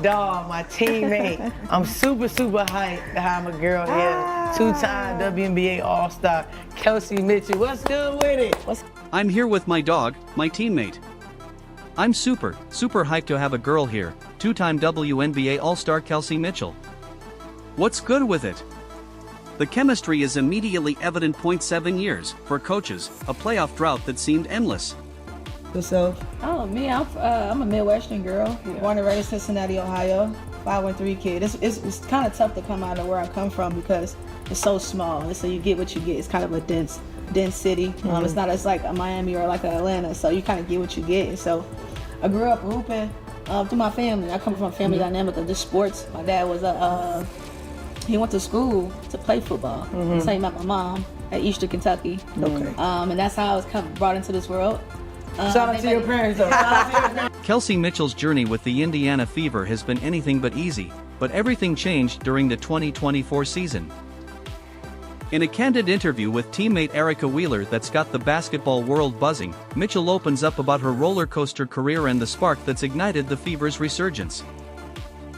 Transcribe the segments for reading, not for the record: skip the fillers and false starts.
dog, my teammate. I'm super hyped to have my girl here. Two-time WNBA All-Star, Kelsey Mitchell. What's good with it? I'm here with my dog, my teammate. I'm super hyped to have a girl here, two-time WNBA All-Star Kelsey Mitchell. What's good with it? The chemistry is immediately evident. 7 years, for coaches, a playoff drought that seemed endless. Yourself? Oh, me, I'm a Midwestern girl, born and raised in Cincinnati, Ohio, 513 kid. It's kind of tough to come out of where I come from because it's so small, and so you get what you get. It's kind of a dense city. It's not as like a Miami or like a Atlanta, so you kind of get what you get. And so I grew up hooping through my family. I come from a family dynamic of just sports. My dad was he went to school to play football. So he met my mom at Eastern Kentucky. Okay. And that's how I was kind of brought into this world. Shout out to your parents, though. Kelsey Mitchell's journey with the Indiana Fever has been anything but easy, but everything changed during the 2024 season. In a candid interview with teammate Erica Wheeler that's got the basketball world buzzing, Mitchell opens up about her roller coaster career and the spark that's ignited the Fever's resurgence.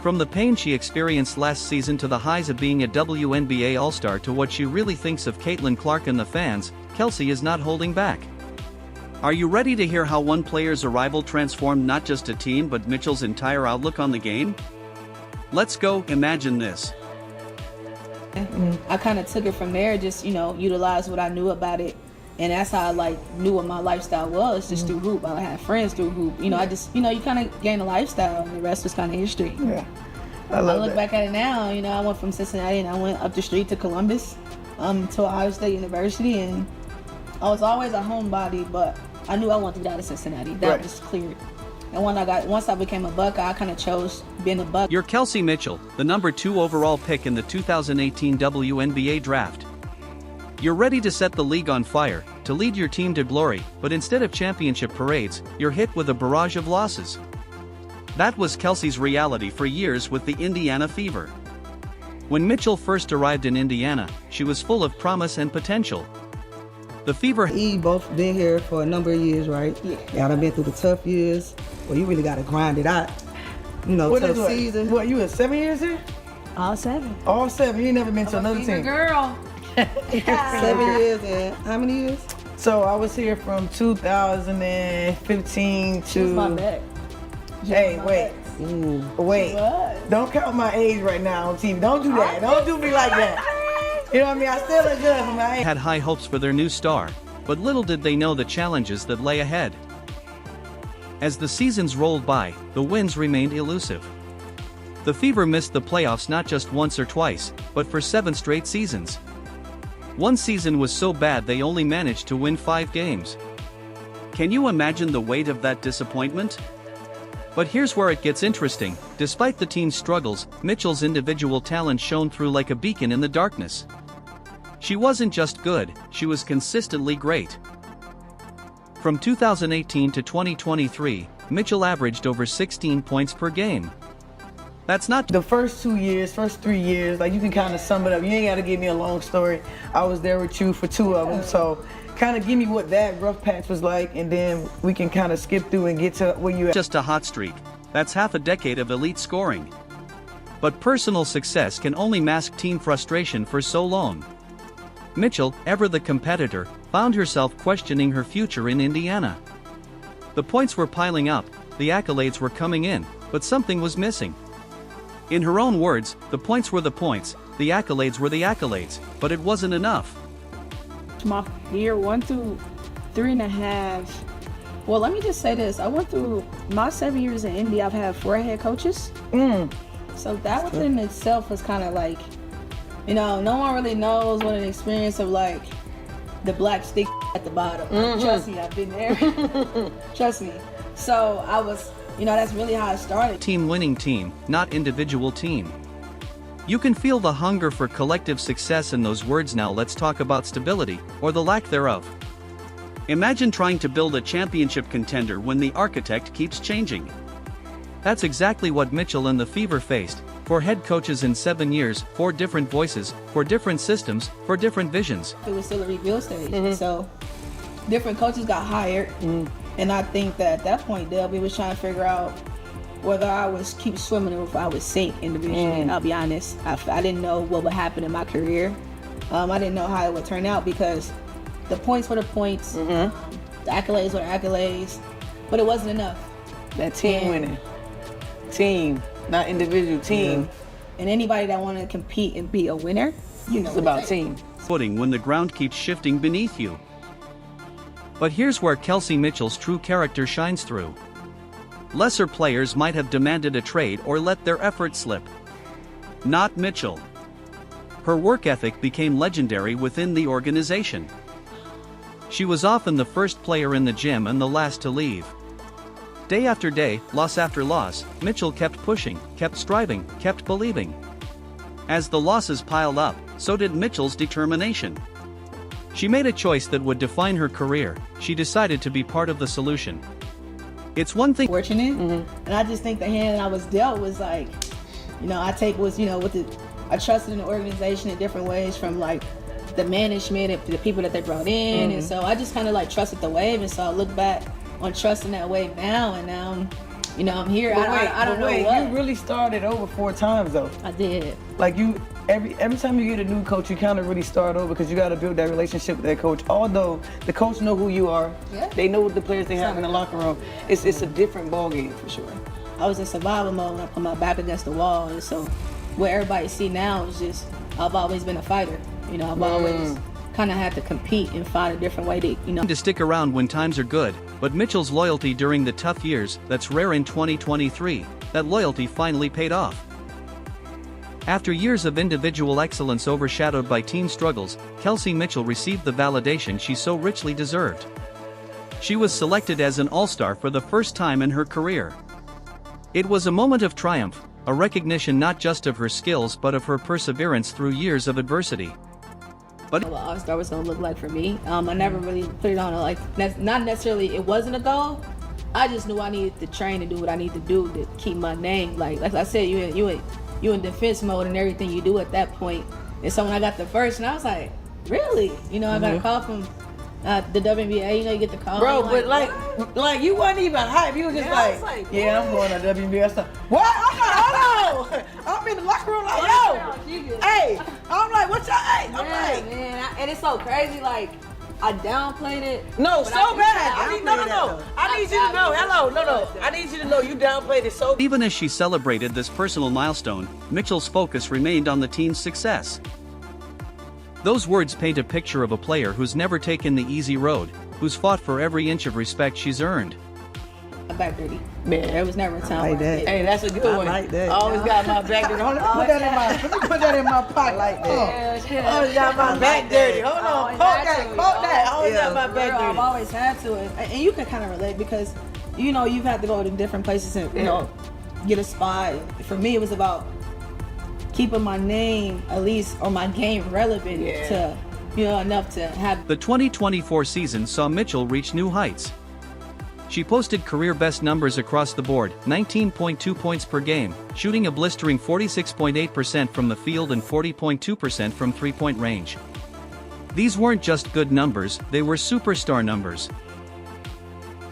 From the pain she experienced last season to the highs of being a WNBA All-Star to what she really thinks of Caitlin Clark and the fans, Kelsey is not holding back. Are you ready to hear how one player's arrival transformed not just a team but Mitchell's entire outlook on the game? Let's go. Imagine this. I kind of took it from there, just, utilized what I knew about it. And that's how I knew what my lifestyle was, just through hoop. I had friends through hoop. I just, you kind of gain a lifestyle, and the rest was kind of history. Yeah. I look back at it now, I went from Cincinnati and I went up the street to Columbus, to Ohio State University, and I was always a homebody, but I knew I wanted to get out of Cincinnati. That was clear. And once I became a Buckeye, I kind of chose being a Buckeye. You're Kelsey Mitchell, the number 2 overall pick in the 2018 WNBA draft. You're ready to set the league on fire, to lead your team to glory, but instead of championship parades, you're hit with a barrage of losses. That was Kelsey's reality for years with the Indiana Fever. When Mitchell first arrived in Indiana, she was full of promise and potential. The Fever both been here for a number of years, right? Yeah. Y'all done been through the tough years. Well, you really got to grind it out. Tough season. What, you had 7 years here? All 7. All 7. You ain't never been to another Fever team. girl. 7 years and how many years? So I was here from 2015 to. She was my vet. Hey, wait. Wait. She was. Don't count my age right now on TV. Don't do that. Don't do me like that. You know what I mean? I still look good for my age. had high hopes for their new star, but little did they know the challenges that lay ahead. As the seasons rolled by, the wins remained elusive. The Fever missed the playoffs not just once or twice, but for 7 straight seasons. One season was so bad they only managed to win 5 games. Can you imagine the weight of that disappointment? But here's where it gets interesting. Despite the team's struggles, Mitchell's individual talent shone through like a beacon in the darkness. She wasn't just good, she was consistently great. From 2018 to 2023, Mitchell averaged over 16 points per game. That's not The first 3 years, you can kind of sum it up. You ain't got to give me a long story. I was there with you for 2 of them, so kind of give me what that rough patch was like, and then we can kind of skip through and get to where you at. just a hot streak. That's half a decade of elite scoring. But personal success can only mask team frustration for so long. Mitchell, ever the competitor, found herself questioning her future in Indiana. The points were piling up, the accolades were coming in, but something was missing. In her own words, the points were the points, the accolades were the accolades, but it wasn't enough. My year 1 through 3.5. Well, let me just say this. I went through my 7 years in Indy. I've had 4 head coaches. So that within itself was kind of like, no one really knows what an experience of the black stick at the bottom. Trust me, I've been there. Trust me. So I was, that's really how I started. Team winning team, not individual team. You can feel the hunger for collective success in those words. Now let's talk about stability, or the lack thereof. Imagine trying to build a championship contender when the architect keeps changing. That's exactly what Mitchell and the Fever faced. 4 head coaches in 7 years, 4 different voices, 4 different systems, 4 different visions. It was still a rebuild stage, so different coaches got hired, and I think that at that point, Delby was trying to figure out whether I was keep swimming or if I would sink individually. And I'll be honest, I didn't know what would happen in my career. I didn't know how it would turn out because the points were the points, the accolades were the accolades, but it wasn't enough. That team winning. Team, not individual, team. And anybody that want to compete and be a winner, you know It's about team. Footing when the ground keeps shifting beneath you. But here's where Kelsey Mitchell's true character shines through. Lesser players might have demanded a trade or let their effort slip. Not Mitchell. Her work ethic became legendary within the organization. She was often the first player in the gym and the last to leave. Day after day, loss after loss, Mitchell kept pushing, kept striving, kept believing. As the losses piled up, so did Mitchell's determination. She made a choice that would define her career. She decided to be part of the solution. It's one thing fortunate, and I just think the hand I was dealt was like, I trusted in the organization in different ways, from like the management and the people that they brought in, and so I just kind of like trusted the wave, and so I look back on trusting that wave now, and now I'm here. I don't know what. You really started over 4 times though. I did. Like every time you get a new coach, you kind of really start over because you got to build that relationship with that coach. Although the coach know who you are, they know what the players they have in the locker room. It's a different ball game for sure. I was in survival mode when I put my back against the wall, and so what everybody see now is just I've always been a fighter. I've always kind of had to compete and find a different way to stick around when times are good, but Mitchell's loyalty during the tough years, that's rare in 2023, that loyalty finally paid off. After years of individual excellence overshadowed by team struggles, Kelsey Mitchell received the validation she so richly deserved. She was selected as an All-Star for the first time in her career. It was a moment of triumph, a recognition not just of her skills but of her perseverance through years of adversity. But what All-Star was going to look like for me, I never really put it on not necessarily it wasn't a goal. I just knew I needed to train and do what I need to do to keep my name. Like I said, you in defense mode and everything you do at that point. And so when I got the first, and I was like, really? I got a call from the WNBA. You get the call. Bro, but like you wasn't even hype. You was just I'm going to WNBA stuff. What? I'm like, hold on. I'm in the locker room like, yo. Hey, I'm like, what's your hey? I'm like, man, and it's so crazy. Like, I downplayed it. No, so bad. I need you to know. Hello, no. I need you to know you downplayed it so. Even as she celebrated this personal milestone, Mitchell's focus remained on the team's success. Those words paint a picture of a player who's never taken the easy road, who's fought for every inch of respect she's earned. My back dirty. Man, there was never a time like that. Hey, that's a good one. Like that. I always got my back dirty. Hold on, let me put that in my pocket like that. I always got my back dirty. Hold on, quote that. I always got my back dirty. I've always had to, and you can kind of relate because, you've had to go to different places and, get a spot. For me, it was about keeping my name, at least, or my game relevant to, enough to have. The 2024 season saw Mitchell reach new heights. She posted career-best numbers across the board, 19.2 points per game, shooting a blistering 46.8% from the field and 40.2% from three-point range. These weren't just good numbers, they were superstar numbers.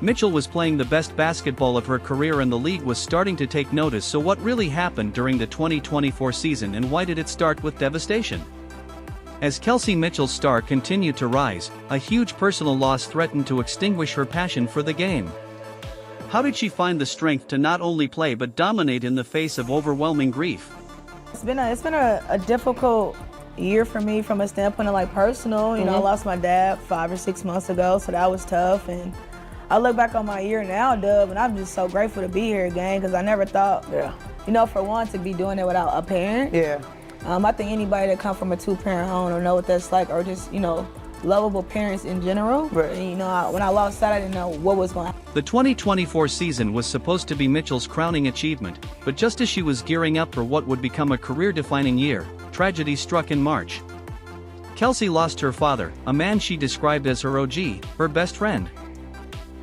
Mitchell was playing the best basketball of her career and the league was starting to take notice. So what really happened during the 2024 season, and why did it start with devastation? As Kelsey Mitchell's star continued to rise, a huge personal loss threatened to extinguish her passion for the game. How did she find the strength to not only play but dominate in the face of overwhelming grief? It's been a difficult year for me from a standpoint of personal. I lost my dad 5 or 6 months ago, so that was tough. And I look back on my year now, Dub, and I'm just so grateful to be here again because I never thought, for one, to be doing it without a parent. Yeah. I think anybody that come from a 2-parent home don't know what that's like, or just, lovable parents in general. Right. And, when I lost that, I didn't know what was going to happen. The 2024 season was supposed to be Mitchell's crowning achievement, but just as she was gearing up for what would become a career-defining year, tragedy struck in March. Kelsey lost her father, a man she described as her OG, her best friend.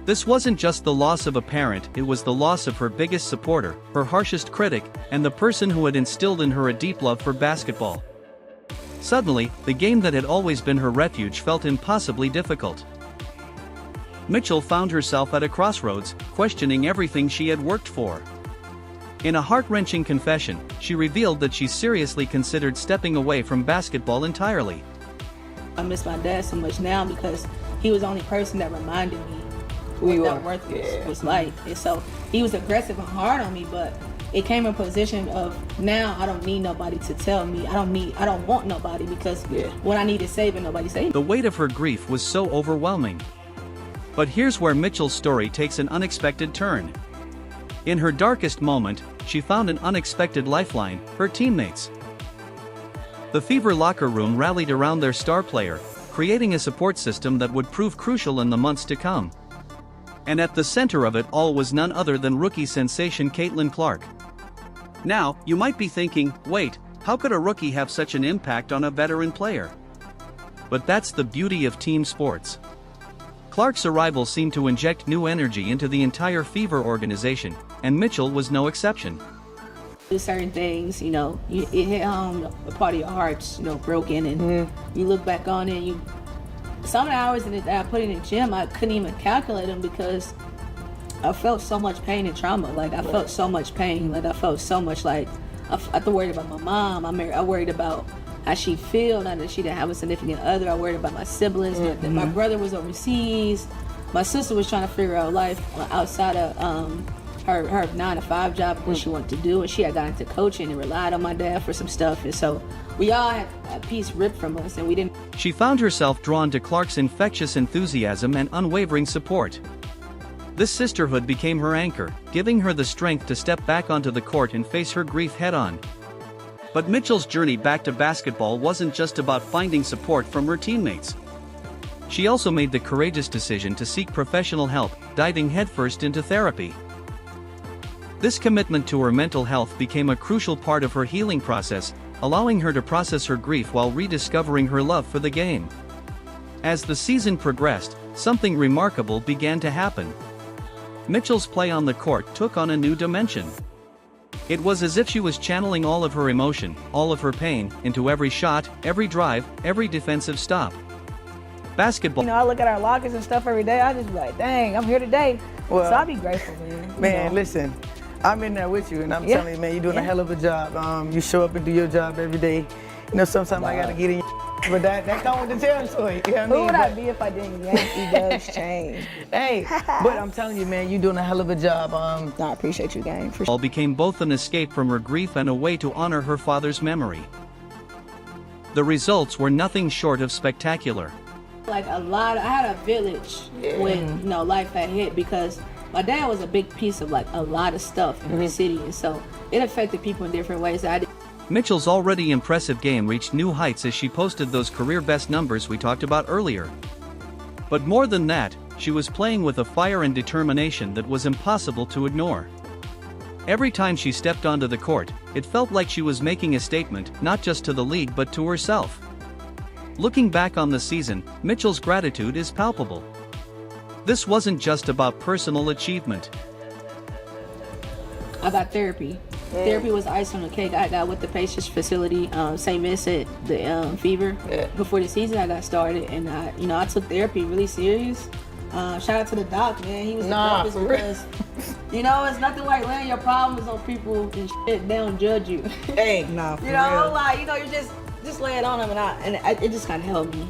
This wasn't just the loss of a parent, it was the loss of her biggest supporter, her harshest critic, and the person who had instilled in her a deep love for basketball. Suddenly, the game that had always been her refuge felt impossibly difficult. Mitchell found herself at a crossroads, questioning everything she had worked for. In a heart-wrenching confession, she revealed that she seriously considered stepping away from basketball entirely. I miss my dad so much now because he was the only person that reminded me what that worth was like. And so he was aggressive and hard on me, but it came in a position of now I don't need nobody to tell me. I don't want nobody because when I needed saving, nobody saved me. The weight of her grief was so overwhelming. But here's where Mitchell's story takes an unexpected turn. In her darkest moment, she found an unexpected lifeline: her teammates. The Fever locker room rallied around their star player, creating a support system that would prove crucial in the months to come. And at the center of it all was none other than rookie sensation Caitlin Clark. Now, you might be thinking, wait, how could a rookie have such an impact on a veteran player? But that's the beauty of team sports. Clark's arrival seemed to inject new energy into the entire Fever organization, and Mitchell was no exception. Do certain things, it hit home, a part of your heart's, broken, and you look back on it, some of the hours that I put in the gym, I couldn't even calculate them because I felt so much pain and trauma. Like, I felt so much pain. Like, I felt so much I worried about my mom. I worried about how she feel now that she didn't have a significant other. I worried about my siblings. My brother was overseas. My sister was trying to figure out life outside of her 9-to-5 job, what she wanted to do, and she had got into coaching and relied on my dad for some stuff, and so we all had a piece ripped from us, and we didn't. She found herself drawn to Clark's infectious enthusiasm and unwavering support. This sisterhood became her anchor, giving her the strength to step back onto the court and face her grief head-on. But Mitchell's journey back to basketball wasn't just about finding support from her teammates. She also made the courageous decision to seek professional help, diving headfirst into therapy. This commitment to her mental health became a crucial part of her healing process, allowing her to process her grief while rediscovering her love for the game. As the season progressed, something remarkable began to happen. Mitchell's play on the court took on a new dimension. It was as if she was channeling all of her emotion, all of her pain, into every shot, every drive, every defensive stop. Basketball. I look at our lockers and stuff every day, I just be like, dang, I'm here today. Well, so I'll be grateful, man. Listen, I'm in there with you, and I'm telling you, man, you're doing a hell of a job. You show up and do your job every day. Sometimes I gotta get in your but that comes with the territory. You know what I mean? Who would I be if I didn't? Yankee does change. Hey, but I'm telling you, man, you're doing a hell of a job. I appreciate you, gang. For sure. Became both an escape from her grief and a way to honor her father's memory. The results were nothing short of spectacular. I had a village when life had hit because my dad was a big piece of a lot of stuff in the city, and so it affected people in different ways. Mitchell's already impressive game reached new heights as she posted those career best numbers we talked about earlier. But more than that, she was playing with a fire and determination that was impossible to ignore. Every time she stepped onto the court, it felt like she was making a statement, not just to the league but to herself. Looking back on the season, Mitchell's gratitude is palpable. This wasn't just about personal achievement. I got therapy. Therapy was icing on the cake. I got with the Pacers facility, St. Vincent, the Fever. Before the season I got started, and I took therapy really serious. Shout out to the doc, man. He was the therapist because, it's nothing like laying your problems on people and shit. They don't judge you. Hey, for real. You just lay it on them, and it just kind of helped me.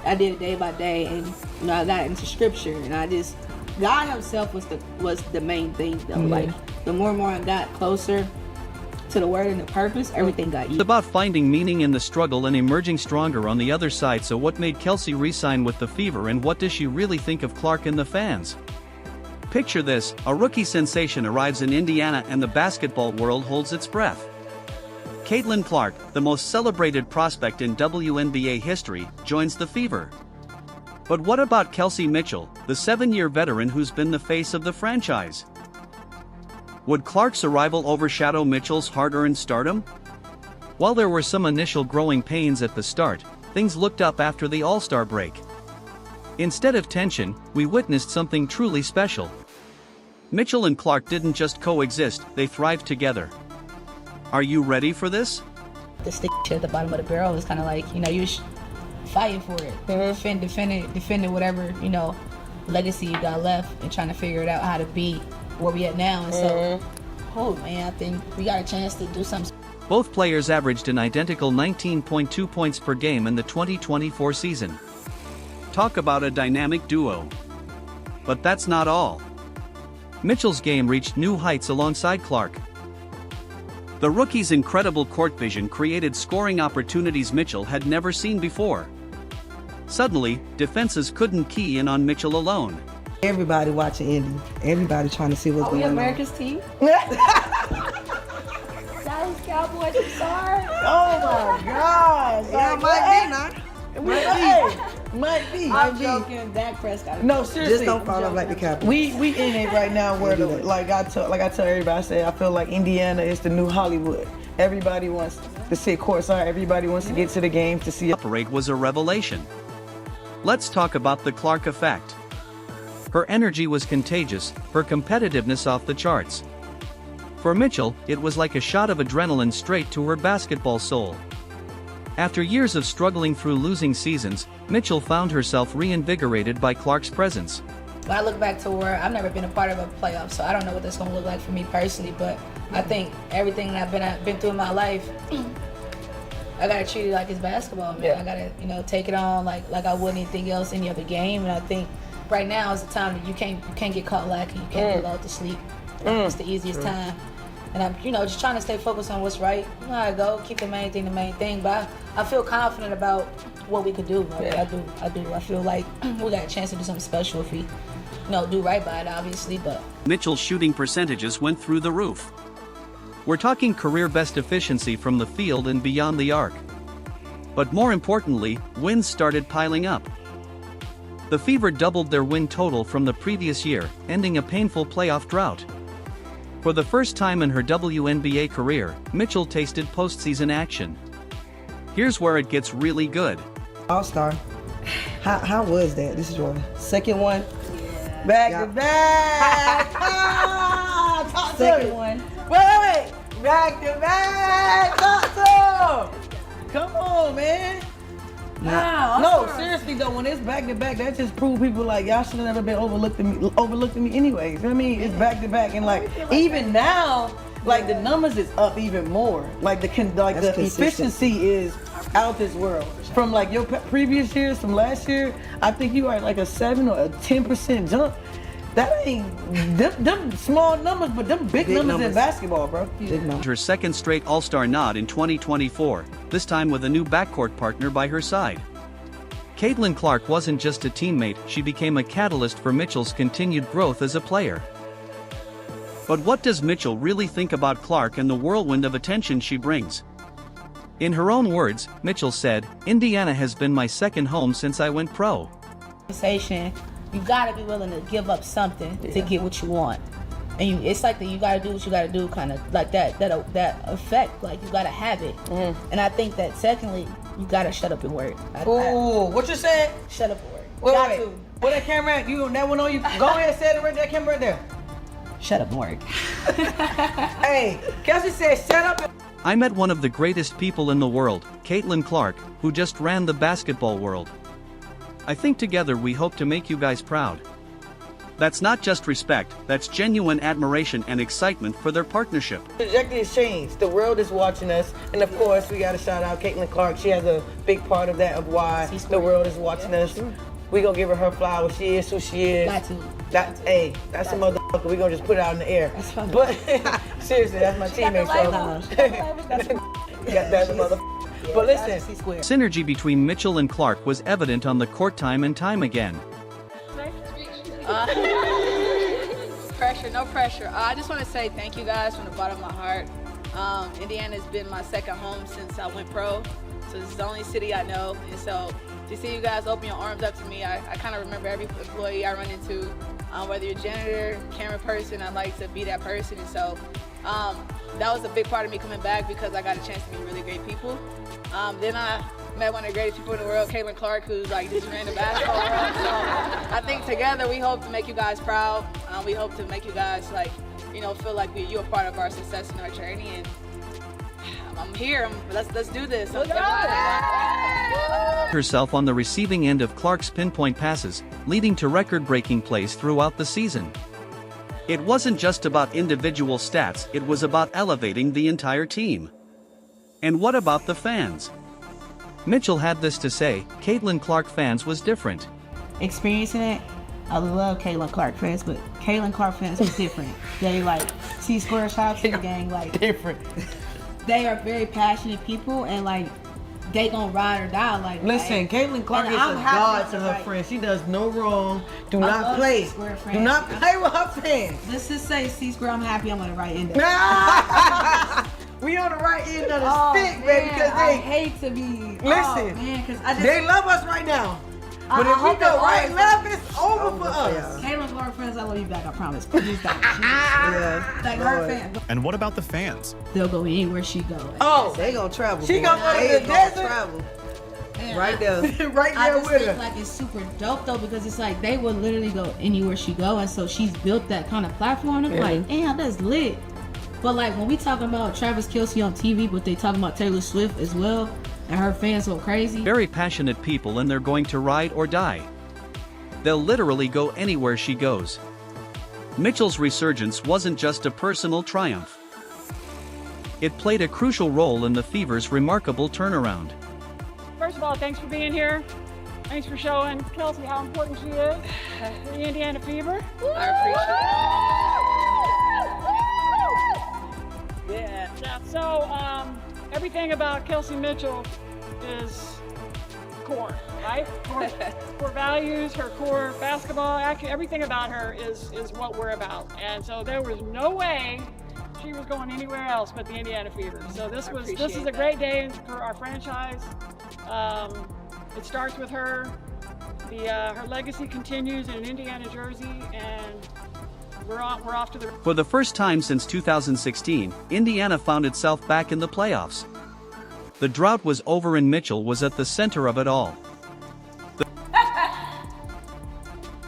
I did it day by day, and I got into scripture, and God Himself was the main thing, though. The more and more I got closer to the word and the purpose, everything got easier. It's about finding meaning in the struggle and emerging stronger on the other side. So what made Kelsey re-sign with the Fever, and what does she really think of Clark and the fans? Picture this: a rookie sensation arrives in Indiana and the basketball world holds its breath. Caitlin Clark, the most celebrated prospect in WNBA history, joins the Fever. But what about Kelsey Mitchell, the 7-year veteran who's been the face of the franchise? Would Clark's arrival overshadow Mitchell's hard-earned stardom? While there were some initial growing pains at the start, things looked up after the All-Star break. Instead of tension, we witnessed something truly special. Mitchell and Clark didn't just coexist, they thrived together. Are you ready for this? The stick shit at the bottom of the barrel is kind of like, you're fighting for it. Defending whatever, legacy you got left and trying to figure it out how to be where we at now. And so Oh man, I think we got a chance to do something. Both players averaged an identical 19.2 points per game in the 2024 season. Talk about a dynamic duo. But that's not all. Mitchell's game reached new heights alongside Clark. The rookie's incredible court vision created scoring opportunities Mitchell had never seen before. Suddenly, defenses couldn't key in on Mitchell alone. Everybody watching Indy. Everybody trying to see what's We going on. America's team. Dallas Cowboys, I'm sorry. Oh my gosh. Yeah, Like, might be. I'm joking. Dak Prescott. No, seriously. Just don't fall off like the Cowboys. We in it right now where do that. like I tell everybody, I say I feel like Indiana is the new Hollywood. Everybody wants to sit courtside. Everybody wants to get to the game to see. Operate was a revelation. Let's talk about the Clark effect. Her energy was contagious, her competitiveness off the charts. For Mitchell, it was like a shot of adrenaline straight to her basketball soul. After years of struggling through losing seasons, Mitchell found herself reinvigorated by Clark's presence. When I look back to where I've never been a part of a playoff, so I don't know what that's going to look like for me personally, but I think everything that I've been through in my life, I got to treat it like it's basketball, man. Yeah. I got to, take it on like I would anything else, any other game, and I think right now is the time that you can't get caught lacking, you can't get lulled to sleep. It's the easiest time. And I'm, just trying to stay focused on what's right. You know how I go, keep the main thing. But I feel confident about what we could do. Like, I do. I feel like we got a chance to do something special if we, do right by it, obviously. But Mitchell's shooting percentages went through the roof. We're talking career best efficiency from the field and beyond the arc. But more importantly, wins started piling up. The Fever doubled their win total from the previous year, ending a painful playoff drought. For the first time in her WNBA career, Mitchell tasted postseason action. Here's where it gets really good. All-Star. How was that? This is your second one? Back Yeah. to back. Talk to Second me. one. Wait. Back to back. Talk to him. Come on, man. No, seriously though, when it's back to back, that just proves people like y'all should have never been overlooked at me anyways. You know what I mean? It's back to back, and like even now, like the numbers is up even more. Like the That's consistent. efficiency is out this world. From like your previous years, from last year, I think you are like a 7 or a 10% jump. That ain't them small numbers, but them big numbers in numbers. basketball, bro. Big number. Her second straight All-Star nod in 2024, this time with a new backcourt partner by her side. Caitlin Clark wasn't just a teammate, she became a catalyst for Mitchell's continued growth as a player. But what does Mitchell really think about Clark and the whirlwind of attention she brings? In her own words, Mitchell said, "Indiana has been my second home since I went pro." conversation, you gotta be willing to give up something to get what you want. And it's like that you gotta do what you gotta do, kind of like that effect, like you gotta have it. And I think that secondly, you gotta shut up and work. Ooh, what you saying? Shut up and work. Wait. Put that camera at you, that one on you. Go ahead, say it right there, camera right there. Shut up and work. Hey, Kelsey said shut up and I met one of the greatest people in the world, Caitlin Clark, who just ran the basketball world. I think together we hope to make you guys proud. That's not just respect, that's genuine admiration and excitement for their partnership. the trajectory has changed. The world is watching us, and of course, we got to shout out Caitlin Clark. She has a big part of that, of why the world is watching us. We gonna give her her flowers. She is who she is. Got to. That's a motherfucker. We gonna just put it out in the air. That's fine. But seriously, that's my teammate. That's a motherfucker. But listen, Synergy between Mitchell and Clark was evident on the court time and time again. Pressure, no pressure. I just want to say thank you guys from the bottom of my heart. Indiana has been my second home since I went pro, so this is the only city I know. And so to see you guys open your arms up to me, I kind of remember every employee I run into, whether you're a janitor, camera person, I like to be that person. And so that was a big part of me coming back because I got a chance to meet really great people. Then I met one of the greatest people in the world, Caitlin Clark, who's like just ran the basketball world. So I think together we hope to make you guys proud. We hope to make you guys feel like you're a part of our success and our journey. And I'm here. Let's do this. Herself on the receiving end of Clark's pinpoint passes, leading to record-breaking plays throughout the season. It wasn't just about individual stats, it was about elevating the entire team. And what about the fans? Mitchell had this to say, Caitlin Clark fans was different. Experiencing it, I love Caitlin Clark fans, but Caitlin Clark fans are different. They like see square shots in the gang, like Different. they are very passionate people, and like they gonna ride or die. Like Listen, Caitlin Clark is and a I'm happy god to, to her like- friends. She does no wrong. Do I not love play. square Do friends. not play with her fans. Let's just say C-Square, I'm happy I'm on the right end of it. We on the right end of the Oh, stick, baby, man, because I they hate to be. Listen, Because I just they love us right now. I But if we hope go they right always- left, it's over for us. Caitlin Clark fans, I love you back. I promise. Please don't. Yeah. Like her Lord. fans, And what about the fans? they'll go anywhere she goes. Oh, They gonna travel. She boy. gonna go to They the gonna desert? travel. And Right there. right I there just with think her. like it's super dope though, because it's like they would literally go anywhere she go, and so she's built that kind of platform. It's like, damn, that's lit. But like when we talking about Travis Kelsey on TV, but they talking about Taylor Swift as well, and her fans go crazy. Very passionate people, and they're going to ride or die. They'll literally go anywhere she goes. Mitchell's resurgence wasn't just a personal triumph. It played a crucial role in the Fever's remarkable turnaround. First of all, thanks for being here. Thanks for showing Kelsey how important she is for the Indiana Fever. I appreciate it. Yeah. So, everything about Kelsey Mitchell is core, right? Core values, her core basketball, everything about her is what we're about. And so there was no way she was going anywhere else but the Indiana Fever. So this is a great day for our franchise. It starts with her. Her legacy continues in an Indiana jersey, and we're off to the. For the first time since 2016, Indiana found itself back in the playoffs. The drought was over and Mitchell was at the center of it all.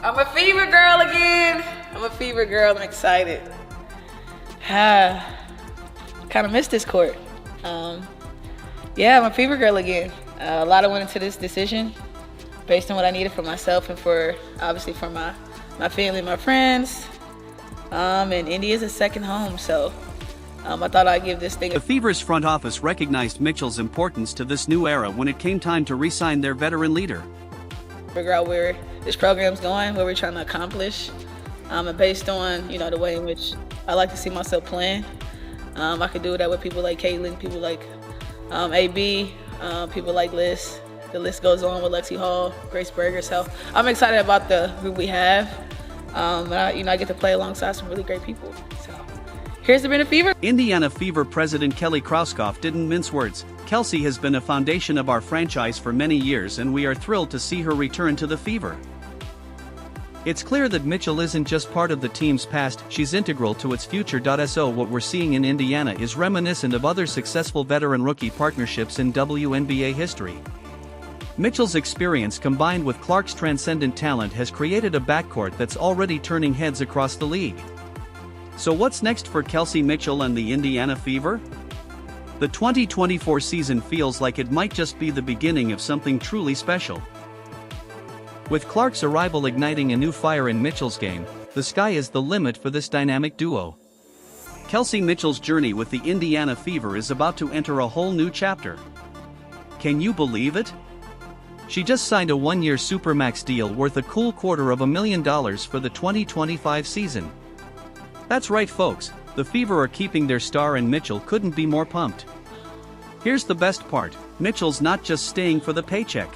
I'm a Fever girl again. I'm a Fever girl. I'm excited. Kind of missed this court. Yeah, I'm a Fever girl again. A lot of went into this decision based on what I needed for myself and for obviously for my family, my friends. And Indy is a second home, so I thought I'd give this thing The Fever's front office recognized Mitchell's importance to this new era when it came time to re-sign their veteran leader. figure out where this program's going, what we're trying to accomplish, and based on the way in which I like to see myself playing. I could do that with people like Caitlin, people like AB, people like Liz. The list goes on with Lexi Hall, Grace Berger. So I'm excited about the group we have. I get to play alongside some really great people. So here's the Fever. Indiana Fever president Kelly Krauskopf didn't mince words. Kelsey has been a foundation of our franchise for many years, and we are thrilled to see her return to the Fever. It's clear that Mitchell isn't just part of the team's past, she's integral to its future. So what we're seeing in Indiana is reminiscent of other successful veteran-rookie partnerships in WNBA history. Mitchell's experience combined with Clark's transcendent talent has created a backcourt that's already turning heads across the league. So what's next for Kelsey Mitchell and the Indiana Fever? The 2024 season feels like it might just be the beginning of something truly special. With Clark's arrival igniting a new fire in Mitchell's game, the sky is the limit for this dynamic duo. Kelsey Mitchell's journey with the Indiana Fever is about to enter a whole new chapter. Can you believe it? She just signed a one-year Supermax deal worth a cool $250,000 for the 2025 season. That's right, folks, the Fever are keeping their star and Mitchell couldn't be more pumped. Here's the best part, Mitchell's not just staying for the paycheck.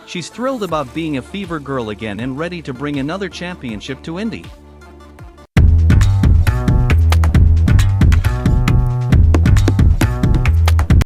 She's thrilled about being a Fever girl again and ready to bring another championship to Indy.